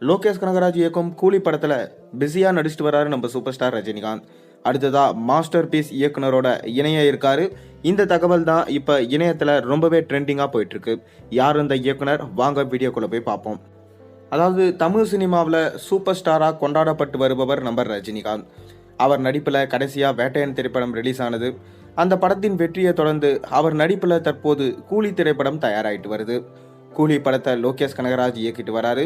லோகேஷ் கனகராஜ் இயக்கும் கூலி படத்துல பிஸியா நடிச்சிட்டு வராரு நம்ம சூப்பர் ஸ்டார் ரஜினிகாந்த். அடுத்ததா மாஸ்டர் பீஸ் இயக்குனரோட இணைய இருக்காரு. இந்த தகவல் தான் இப்ப இணையத்துல ரொம்பவே ட்ரெண்டிங்கா போயிட்டு இருக்கு. யார் இந்த இயக்குனர், வாங்க வீடியோக்குள்ள போய் பார்ப்போம். அதாவது தமிழ் சினிமாவில் சூப்பர் ஸ்டாரா கொண்டாடப்பட்டு வருபவர் நம்ம ரஜினிகாந்த். அவர் நடிப்புல கடைசியா வேட்டையன் திரைப்படம் ரிலீஸ் ஆனது. அந்த படத்தின் வெற்றியை தொடர்ந்து அவர் நடிப்புல தற்போது கூலி திரைப்படம் தயாராயிட்டு வருது. கூலி படத்தை லோகேஷ் கனகராஜ் இயக்கிட்டு வராரு.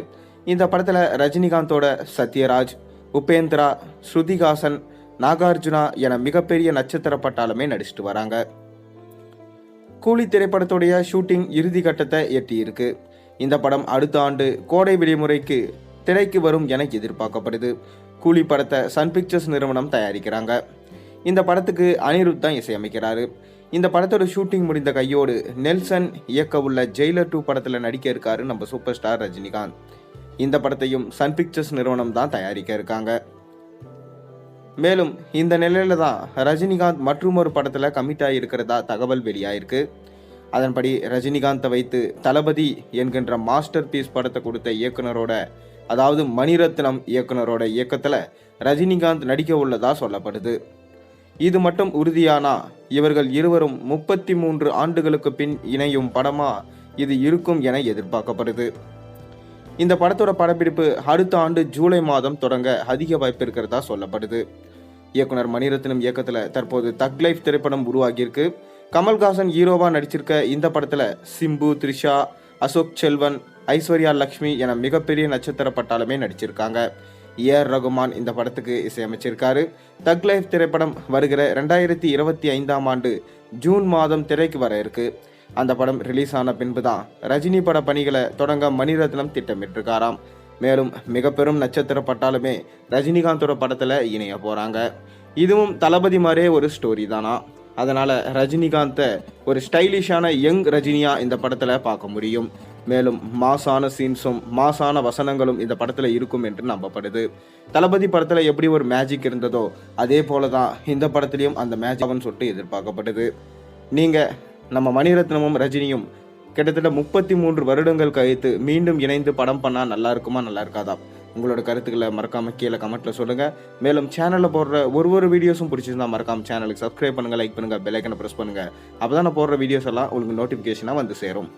இந்த படத்துல ரஜினிகாந்தோட சத்யராஜ், உபேந்திரா, ஸ்ருதிஹாசன், நாகார்ஜுனா என மிகப்பெரிய நட்சத்திர பட்டாளமே நடிச்சிட்டு வராங்க. கூலி திரைப்படத்துடைய ஷூட்டிங் இறுதி கட்டத்தை எட்டியிருக்கு. இந்த படம் அடுத்த ஆண்டு கோடை விடுமுறைக்கு திரைக்கு வரும் என எதிர்பார்க்கப்படுது. கூலி படத்தை சன் பிக்சர்ஸ் நிறுவனம் தயாரிக்கிறாங்க. இந்த படத்துக்கு அனிருத் தான் இசையமைக்கிறாரு. இந்த படத்தோட ஷூட்டிங் முடிந்த கையோடு நெல்சன் இயக்க உள்ள ஜெயிலர் 2 படத்தில் நடிக்க இருக்காரு நம்ம சூப்பர் ஸ்டார் ரஜினிகாந்த். இந்த படத்தையும் சன் பிக்சர்ஸ் நிறுவனம் தான் தயாரிக்க இருக்காங்க. மேலும் இந்த நிலையில தான் ரஜினிகாந்த் மற்றும் ஒரு படத்துல கமிட் ஆகியிருக்கிறதா தகவல் வெளியாயிருக்கு. அதன்படி ரஜினிகாந்தை வைத்து தளபதி என்கின்ற மாஸ்டர் பீஸ் படத்தை கொடுத்த இயக்குனரோட, அதாவது மணிரத்னம் இயக்குனரோட இயக்கத்துல ரஜினிகாந்த் நடிக்க உள்ளதா சொல்லப்படுது. இது மட்டும் உறுதியானா இவர்கள் இருவரும் 33 ஆண்டுகளுக்கு பின் இணையும் படமா இது இருக்கும் என எதிர்பார்க்கப்படுது. இந்த படத்தோட படப்பிடிப்பு அடுத்த ஆண்டு ஜூலை மாதம் தொடங்க அதிக வாய்ப்பு இருக்கிறதா சொல்லப்படுது. இயக்குனர் மணிரத்னம் இயக்கத்துல தற்போது தக் லைஃப் திரைப்படம் உருவாகியிருக்கு. கமல்ஹாசன் ஹீரோவா நடிச்சிருக்க இந்த படத்துல சிம்பு, த்ரிஷா, அசோக் செல்வன், ஐஸ்வர்யா லக்ஷ்மி என மிகப்பெரிய நட்சத்திர பட்டாளமே நடிச்சிருக்காங்க. ஏஆர் ரகுமான் இந்த படத்துக்கு இசையமைச்சிருக்காரு. தக் லைஃப் திரைப்படம் வருகிற 2025ஆம் ஆண்டு ஜூன் மாதம் திரைக்கு வர இருக்கு. அந்த படம் ரிலீஸ் ஆன பின்பு தான் ரஜினி பட பணிகளை தொடங்க மணிரத்னம் திட்டமிட்டிருக்காராம். மேலும் மிக பெரும் நட்சத்திர பட்டாலுமே ரஜினிகாந்தோட படத்துல இணைய போறாங்க. இதுவும் தளபதி மாதிரியே ஒரு ஸ்டோரி தானா. அதனால ரஜினிகாந்தை ஒரு ஸ்டைலிஷான யங் ரஜினியா இந்த படத்துல பார்க்க முடியும். மேலும் மாசான சீன்ஸும் மாசான வசனங்களும் இந்த படத்துல இருக்கும் என்று நம்பப்படுது. தளபதி படத்துல எப்படி ஒரு மேஜிக் இருந்ததோ அதே போலதான் இந்த படத்திலையும் அந்த மேஜிக் சொல்லிட்டு எதிர்பார்க்கப்படுது. நீங்க நம்ம மணிரத்னமும் ரஜினியும் கிட்டத்தட்ட 33 வருடங்கள் கழித்து மீண்டும் இணைந்து படம் பண்ணா நல்லா இருக்குமா, நல்லா இருக்காதா? உங்களோட கருத்துக்களை மறக்காம கீழே கமெண்ட்ல சொல்லுங்க. மேலும் சேனல்ல போடுற ஒரு வீடியோஸும் பிடிச்சிருந்தா மறக்காம சேனலுக்கு சப்ஸ்கிரைப் பண்ணுங்க, லைக் பண்ணுங்க, பெல் ஐக்கனை பிரஸ் பண்ணுங்க. அப்பதான் நான் போடுற வீடியோஸ் எல்லாம் உங்களுக்கு நோட்டிபிகேஷனா வந்து சேரும்.